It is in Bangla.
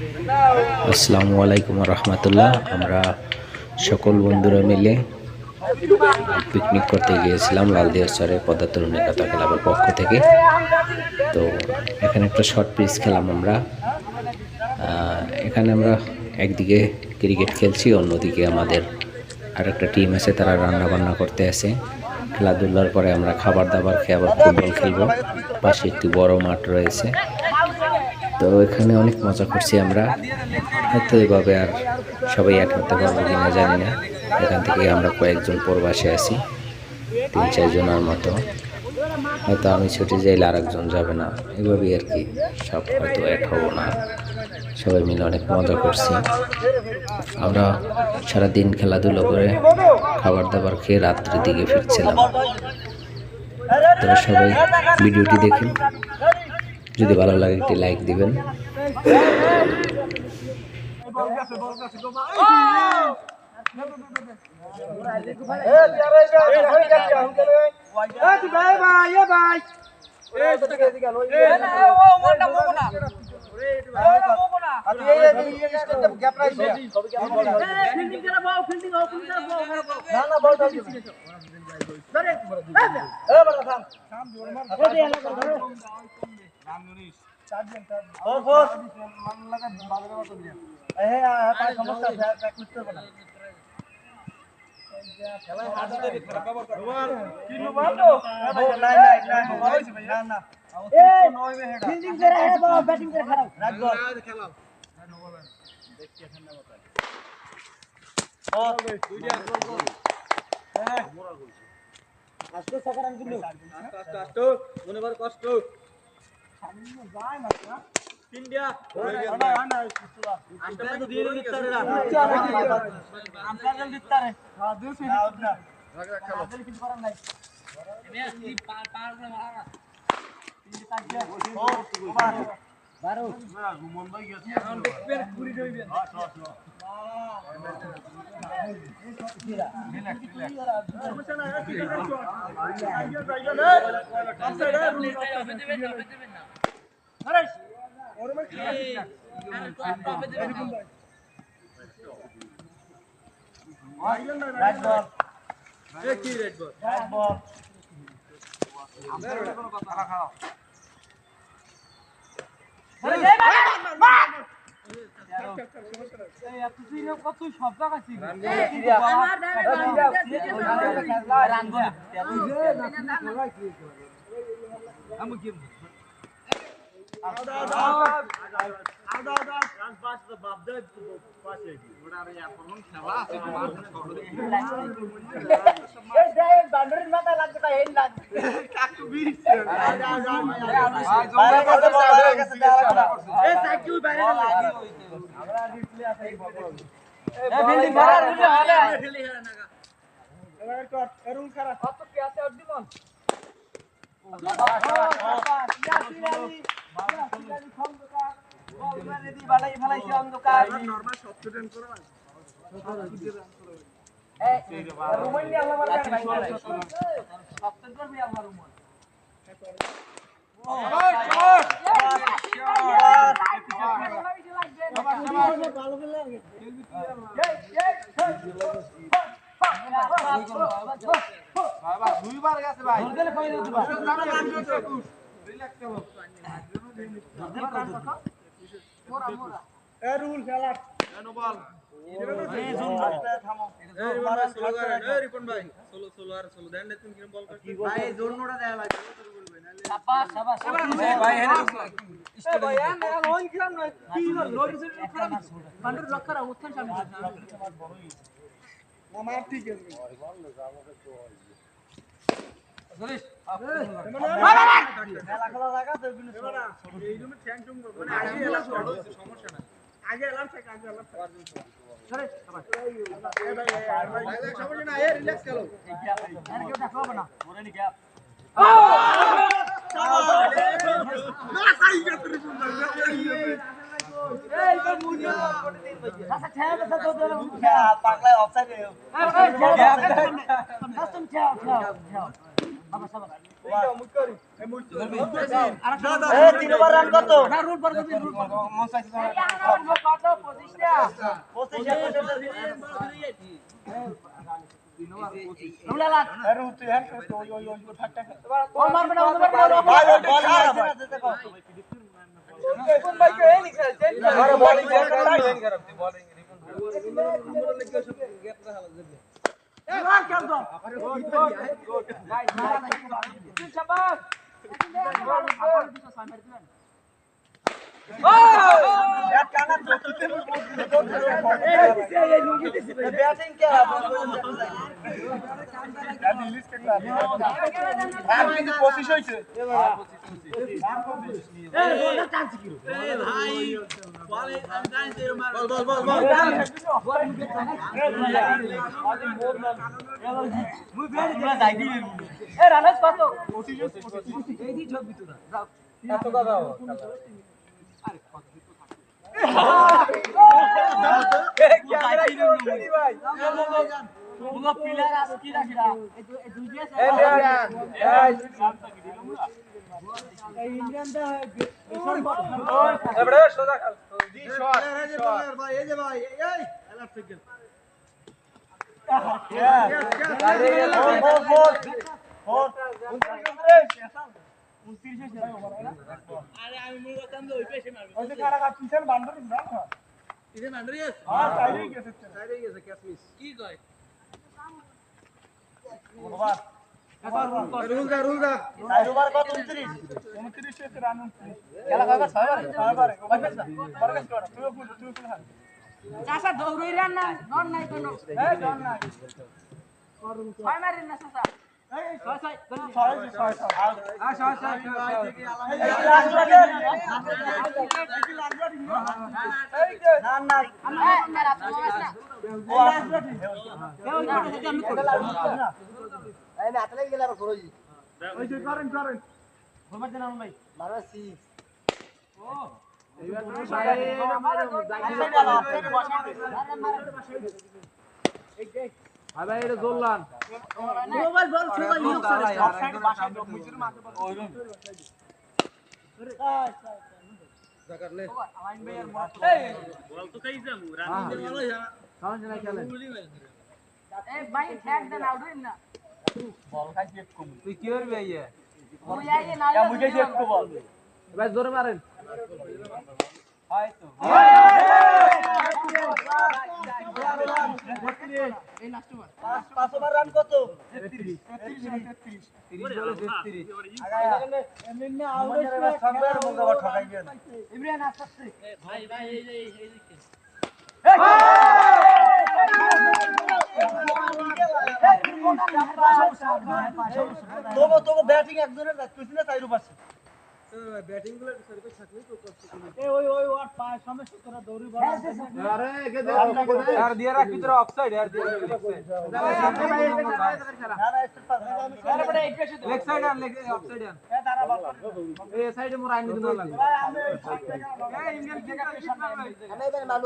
আসসালামু আলাইকুম রহমতুল্লাহ। আমরা সকল বন্ধুরা মিলে পিকনিক করতে গিয়েছিলাম লালদিয়ার পদাতরুণ একতা ক্লাবের পক্ষ থেকে। তো এখানে একটা শর্ট পিচ খেলাম আমরা। এখানে আমরা একদিকে ক্রিকেট খেলছি, অন্যদিকে আমাদের আর একটা টিম আছে, তারা রান্না বান্না করতে আছে। খেলাধুলার পরে আমরা খাবার দাবার খেয়ে আবার ফুটবল খেলবো। পাশে একটি বড় মাঠ রয়েছে। তো এখানে অনেক মজা করছি আমরা। হয়তো এভাবে আর সবাই অ্যাড হতে পারবো কিনা জানি না। এখান থেকে আমরা কয়েকজন প্রবাসে আছি, 3-4 জনের মতো। হয়তো আমি ছুটে যাইলে আর একজন যাবে না, এভাবেই আর কি। সব হয়তো অ্যাড হবো না। সবাই মিলে অনেক মজা করছি আমরা। সারাদিন খেলাধুলো করে খাবার দাবার খেয়ে রাত্রের দিকে ফিরছিলাম। তবে সবাই ভিডিওটি দেখেন, যদি ভালো লাগে একটি লাইক দিবেন। কষ্ট ইন্ডিয়া দুইবার গেছে ভাই। রুল খেলা বল রিপন ভাই সোলো সোলো আর সোলো দেন না। তুমি কিরম বল করতে ভাই জোনটা দেয়া লাগে শাবাশ শাবাশ ভাই হেড ভাই না লোন কিরম নয় কি লোন রিসেট খারাপ বান্ডার লক করা উত্থান সামনে আমার ঠিক আছে সরিস খেলা খেলা লাগা তো এই রুমে ট্যাঙ্ক টুম মানে আগে এলা শর্ট হইছে, সমস্যা নাই। আগে এলাম থাকে আগে এলাম সরে আবার এই ভাই সমস্যা না। রিল্যাক্স খেলো, আর কেউ দেখাবো না মরে নি গ্যাপ। না সাই গেছে রে সুন্দর এই তো মুনিয়া করে দিন ভাই। আচ্ছা খেলা তো তো পাগলা অফসাইড রে। কাস্টম খেলা খেলা তিনবার রান কত ব্যাটিং একজনের যাচ্ছে না চাইরো পাশে ব্যাটিং গুলো সার্ভিস থাকলে তো ওই ওর পায় সমস্যা তোরা দৌড়ি বল আরে একে দে আর দিয়ে রাখ ভিতরে অফসাইড আর দিয়ে অফসাইড না না স্টেপ পাস আরে বড় এক পেছে লেগ সাইড আর লেগ অফসাইড আর এ তারা বল এই সাইডে মোর আইন দিন লাগে ভাই আমি এই ইন্ডিয়ান ক্রিকেট আমি ভালো